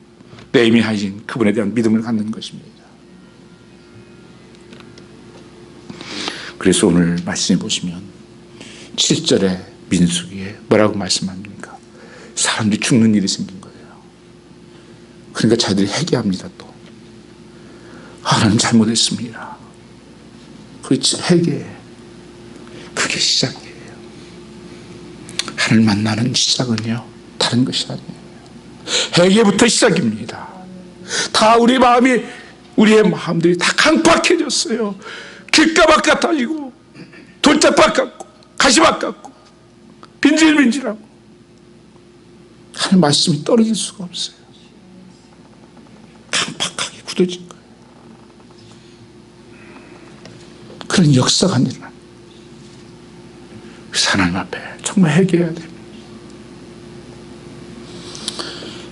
내미하신 그분에 대한 믿음을 갖는 것입니다. 그래서 오늘 말씀해 보시면 7절에 민수기에 뭐라고 말씀합니까? 사람들이 죽는 일이 생긴 거예요. 그러니까 자기들이 회개합니다. 또 하나님 잘못했습니다. 그 회개, 그게 시작이에요. 하나님 만나는 시작은요 다른 것이 아니에요. 회개부터 시작입니다. 다 우리 마음이, 우리의 마음들이 다 강팍해졌어요. 길가박 같아지고 돌짝박 같고 가시박 같고 빈질빈질하고 하나님 말씀이 떨어질 수가 없어요. 강팍하게 굳어진 거예요. 그런 역사가 일어나. 그래서 하나님 앞에 정말 회개해야 됩니다.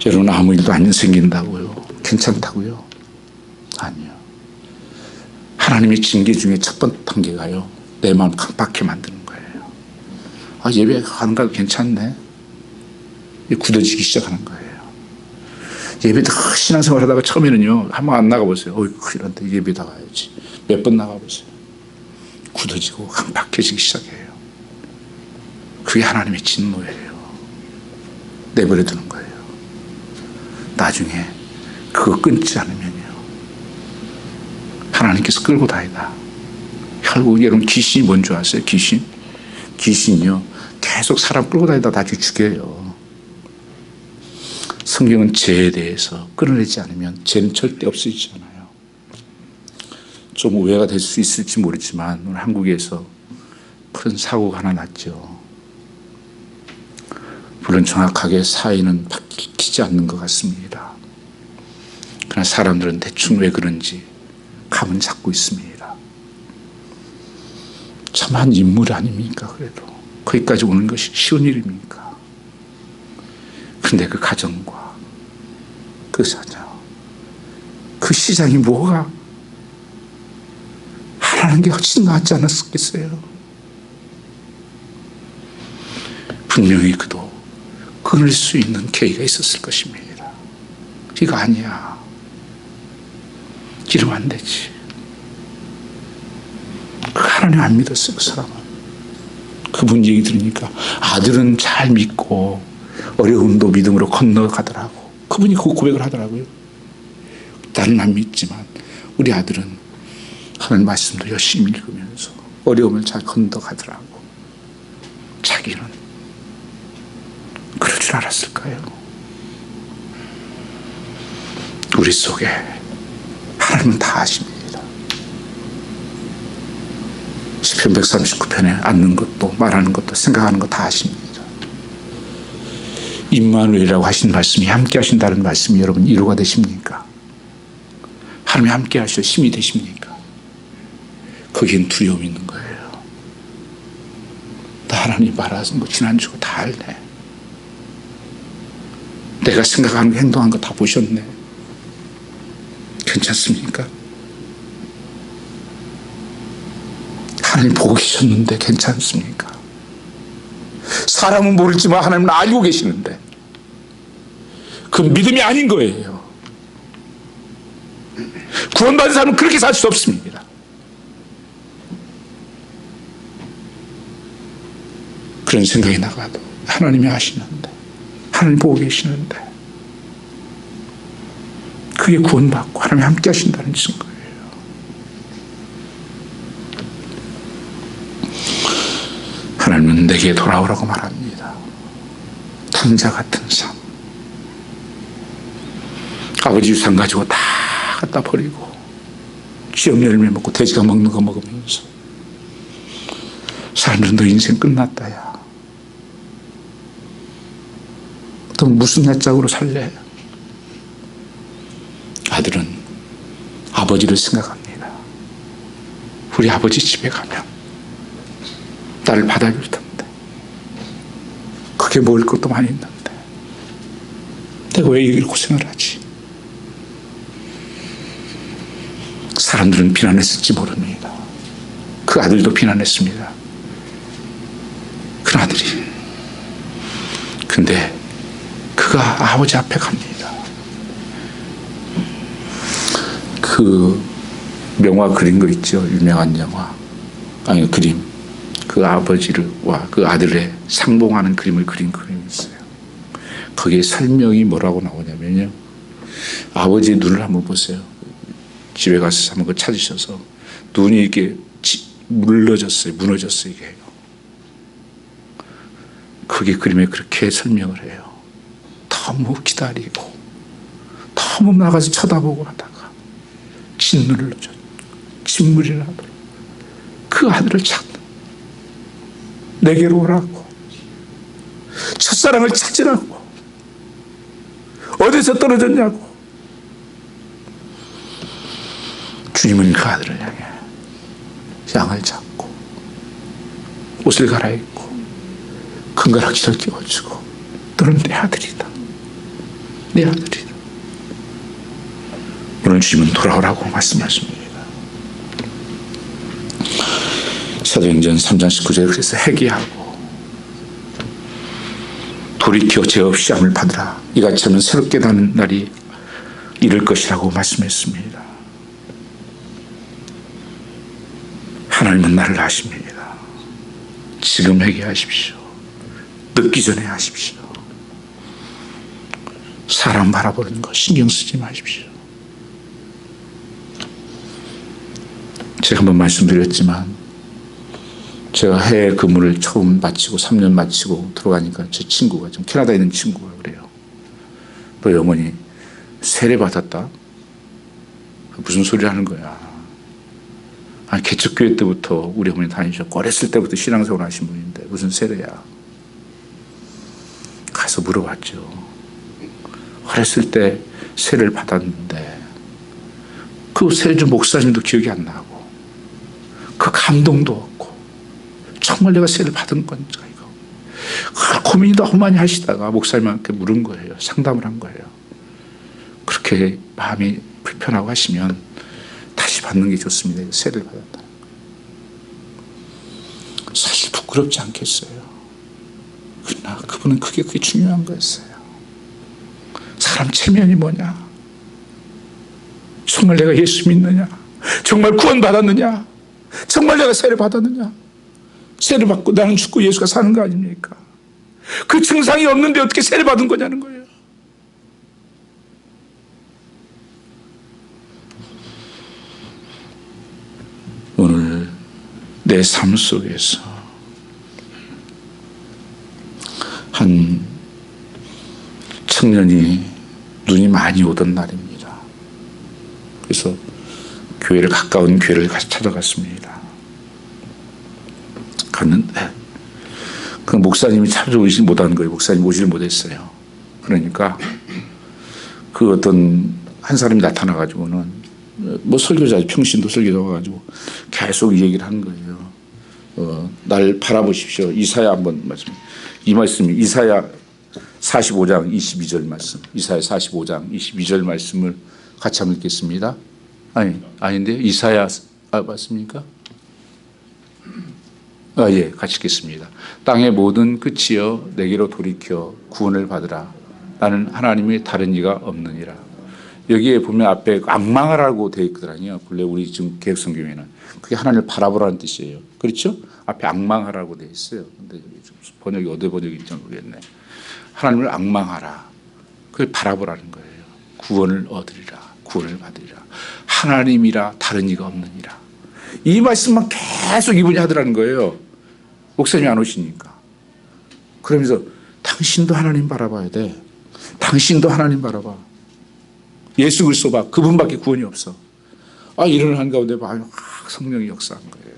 여러분, 아무 일도 안 생긴다고요? 괜찮다고요? 아니요. 하나님의 징계 중에 첫 번째 단계가요, 내 마음 강팍하게 만드는 거예요. 아, 예배 가는 거 괜찮네. 굳어지기 시작하는 거예요. 예배도 신앙생활 하다가 처음에는요, 한번 안 나가보세요. 큰일 났다. 예배 나가야지. 몇 번 나가보세요. 굳어지고 강팍해지기 시작해요. 그게 하나님의 진노예요. 내버려 두는 거예요. 나중에 그거 끊지 않으면요, 하나님께서 끌고 다니다. 결국 여러분, 귀신이 뭔지 아세요? 귀신이요 계속 사람 끌고 다니다 나중에 죽여요. 성경은 죄에 대해서 끊어내지 않으면 죄는 절대 없어지지 않아요. 좀 오해가 될 수 있을지 모르지만 오늘 한국에서 큰 사고가 하나 났죠. 물론 정확하게 사인은 밝히지 않는 것 같습니다. 그러나 사람들은 대충 왜 그런지 감은 잡고 있습니다. 참한 인물 아닙니까? 그래도 거기까지 오는 것이 쉬운 일입니까? 근데 그 가정과 그 자녀, 그 시장이 뭐가 하나님 게 훨씬 낫지 않았겠어요? 분명히 그도 끊을 수 있는 계기가 있었을 것입니다. 이거 아니야, 이러면 안 되지. 하나님 안 믿었어요. 그 사람은. 그분 얘기 들으니까 아들은 잘 믿고 어려움도 믿음으로 건너가더라고. 그분이 그 고백을 하더라고요. 나는 안 믿지만 우리 아들은 하나님 말씀도 열심히 읽으면서 어려움을 잘 건너가더라고. 자기는 그럴 줄 알았을까요? 우리 속에 하나님은 다 아십니다. 시편 139편에 앉는 것도 말하는 것도 생각하는 거 다 아십니다. 임마누엘이라고 하신 말씀이 함께 하신다는 말씀이 여러분 이루가 되십니까? 하나님이 함께 하셔 힘이 되십니까? 거기엔 두려움이 있는 거예요. 나 하나님 말하신 거 지난주고 다 알네. 내가 생각하는 거 행동한 거 다 보셨네. 괜찮습니까? 하나님 보고 계셨는데 괜찮습니까? 사람은 모르지만 하나님은 알고 계시는데 그 믿음이 아닌 거예요. 구원받은 사람은 그렇게 살 수 없습니다. 그런 생각이 나가도 하나님이 아시는데, 하나님 보고 계시는데, 그게 구원받고 하나님이 함께 하신다는 증거예요. 하나님은 내게 돌아오라고 말합니다. 탕자 같은 삶. 아버지 유산 가지고 다 갖다 버리고 쥐업 열매 먹고 돼지가 먹는 거 먹으면서 사람들은 너 인생 끝났다 야. 또 무슨 낯짝으로 살래? 아들은 아버지를 생각합니다. 우리 아버지 집에 가면 나를 받아줄 텐데 그게 먹을 것도 많이 있는데 내가 왜 이걸 고생을 하지? 사람들은 비난했을지 모릅니다. 그 아들도 비난했습니다. 그 아들이. 근데 그가 아버지 앞에 갑니다. 그 명화 그린 거 있죠. 유명한 영화. 아니 그림. 그 아버지와 그 아들의 상봉하는 그림을 그린 그림이 있어요. 거기에 설명이 뭐라고 나오냐면요. 아버지의 눈을 한번 보세요. 집에 가서 한번 그거 찾으셔서 눈이 이렇게 물러졌어요. 무너졌어요. 이게. 그게 그림에 그렇게 설명을 해요. 너무 기다리고 너무 나가서 쳐다보고 하다가 짓눌러 줘. 짓물이 나도록 그 아들을 찾는 내게로 오라고 첫사랑을 찾으라고 어디서 떨어졌냐고 주님은 그 아들을 향해 양을 잡고 옷을 갈아입고 금가락지를 끼워주고 너는 내 아들이다. 내 아들이다. 오늘 주님은 돌아오라고 말씀하십니다. 사도행전 3장 19절에 그래서 회개하고 돌이켜 죄 없이 함을 받으라. 이같이 하면 새롭게 나는 날이 이를 것이라고 말씀했습니다. 하나님은 나를 아십니다. 지금 회개하십시오. 늦기 전에 하십시오. 사람 바라보는 거 신경 쓰지 마십시오. 제가 한번 말씀드렸지만 제가 해외 근무를 처음 마치고 3년 마치고 들어가니까 제 친구가 좀 캐나다에 있는 친구가 그래요. 너 영원히 세례 받았다? 무슨 소리 하는 거야? 아니 개척교회 때부터 우리 어머니 다니셨고 어렸을 때부터 신앙생활 하신 분인데 무슨 세례야? 가서 물어봤죠. 어렸을 때 세례를 받았는데 그 세례준 목사님도 기억이 안 나고 그 감동도 없고 정말 내가 세례를 받은 건가 이거 고민이 너무 많이 하시다가 목사님한테 물은 거예요. 상담을 한 거예요. 그렇게 마음이 불편하고 하시면 다시 받는 게 좋습니다. 세례를 받았다. 사실 부끄럽지 않겠어요. 그러나 그분은 그게 중요한 거였어요. 사람 체면이 뭐냐? 정말 내가 예수 믿느냐? 정말 구원 받았느냐? 정말 내가 세례 받았느냐? 세례 받고 나는 죽고 예수가 사는 거 아닙니까? 그 증상이 없는데 어떻게 세례 받은 거냐는 거예요. 오늘 내 삶 속에서 한 청년이 눈이 많이 오던 날입니다. 그래서 교회를 가까운 교회를 찾아갔습니다. 갔는데 그 목사님이 찾아오지 못한 거예요. 목사님 오지를 못했어요. 그러니까 그 어떤 한 사람이 나타나가지고는 뭐 설교자 평신도 설교자 와가지고 계속 이 얘기를 하는 거예요. 날 바라보십시오. 이사야 한번 말씀. 이 말씀이 이사야 45장 22절 말씀. 이사야 45장 22절 말씀을 같이 한번 읽겠습니다. 아닌데 이사야 맞습니까? 예, 같이 읽겠습니다. 땅의 모든 끝이여 내게로 돌이켜 구원을 받으라. 나는 하나님의 다른 이가 없느니라. 여기에 보면 앞에 악망하라고 되어 있거든요. 본래 우리 지금 개혁성경에는 그게 하나님을 바라보라는 뜻이에요. 그렇죠? 앞에 악망하라고 되어 있어요. 근데 여기 번역이 어디 번역인지 모르겠네. 하나님을 악망하라. 그걸 바라보라는 거예요. 구원을 얻으리라. 구원을 받으리라. 하나님이라 다른 이가 없느니라. 이 말씀만 계속 이분이 하더라는 거예요. 목사님이 안 오시니까. 그러면서 당신도 하나님 바라봐야 돼. 당신도 하나님 바라봐. 예수 그리스도 봐. 그분밖에 구원이 없어. 이런 한가운데 막 성령이 역사한 거예요.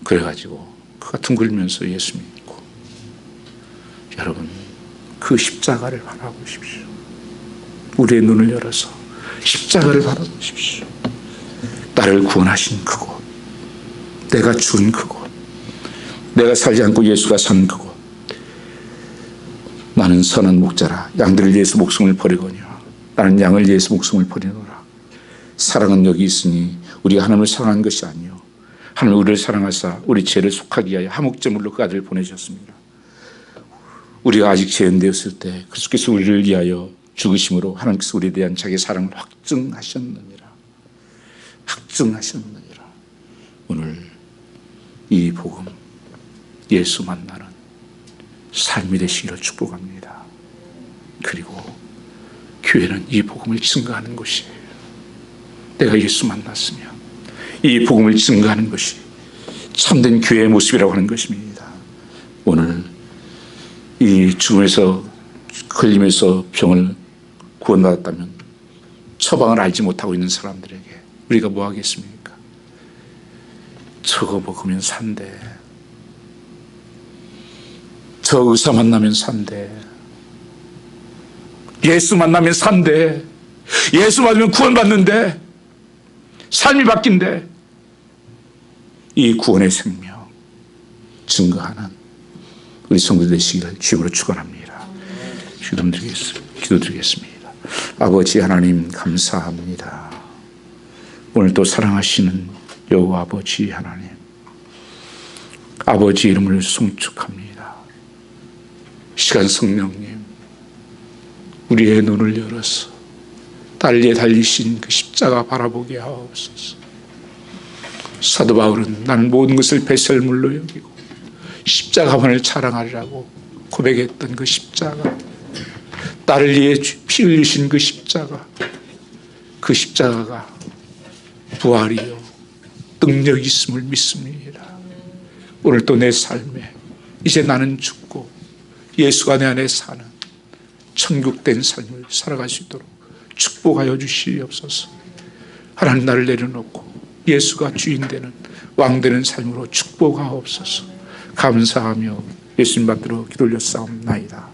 그래가지고 그가 둥글면서 예수 믿고, 여러분 그 십자가를 바라보십시오. 우리의 눈을 열어서 십자가를 바라보십시오. 나를 구원하신 그곳, 내가 죽은 그곳, 내가 살지 않고 예수가 산 그곳. 나는 선한 목자라 양들을 위해서 목숨을 버리거니와 나는 양을 위해서 목숨을 버리노라. 사랑은 여기 있으니 우리가 하나님을 사랑한 것이 아니요 하나님 우리를 사랑하사 우리 죄를 속하기 위하여 화목제물로 그 아들을 보내셨습니다. 우리가 아직 죄인 되었을 때 그리스도께서 우리를 위하여 죽으심으로 하나님께서 우리에 대한 자기의 사랑을 확증하셨느니라. 확증하셨느니라. 오늘 이 복음, 예수 만나는 삶이 되시기를 축복합니다. 그리고 교회는 이 복음을 증거하는 곳이에요. 내가 예수 만났으면 이 복음을 증거하는 것이 참된 교회의 모습이라고 하는 것입니다. 오늘 이 죽음에서 걸림에서 병을 구원받았다면 처방을 알지 못하고 있는 사람들에게 우리가 뭐 하겠습니까? 저거 먹으면 산대. 저 의사 만나면 산대. 예수 만나면 산대. 예수 만나면 구원받는데. 삶이 바뀐대. 이 구원의 생명 증거하는 우리 성도들 되시기를 주님으로 축원합니다. 기도드리겠습니다. 아버지 하나님 감사합니다. 오늘 또 사랑하시는 여호와 아버지 하나님, 아버지 이름을 송축합니다. 시간 성령님, 우리의 눈을 열어서 달리에 달리신 그 십자가 바라보게 하옵소서. 사도 바울은 나는 모든 것을 배설물로 여기고 십자가만을 자랑하리라고 고백했던 그 십자가, 나를 위해 피 흘리신 그 십자가, 그 십자가가 부활이요 능력이 있음을 믿습니다. 오늘 또 내 삶에 이제 나는 죽고 예수가 내 안에 사는 천국된 삶을 살아갈 수 있도록 축복하여 주시옵소서. 하나님 나를 내려놓고 예수가 주인 되는 왕 되는 삶으로 축복하옵소서. 감사하며 예수님 받들어 기도 올려 싸움나이다.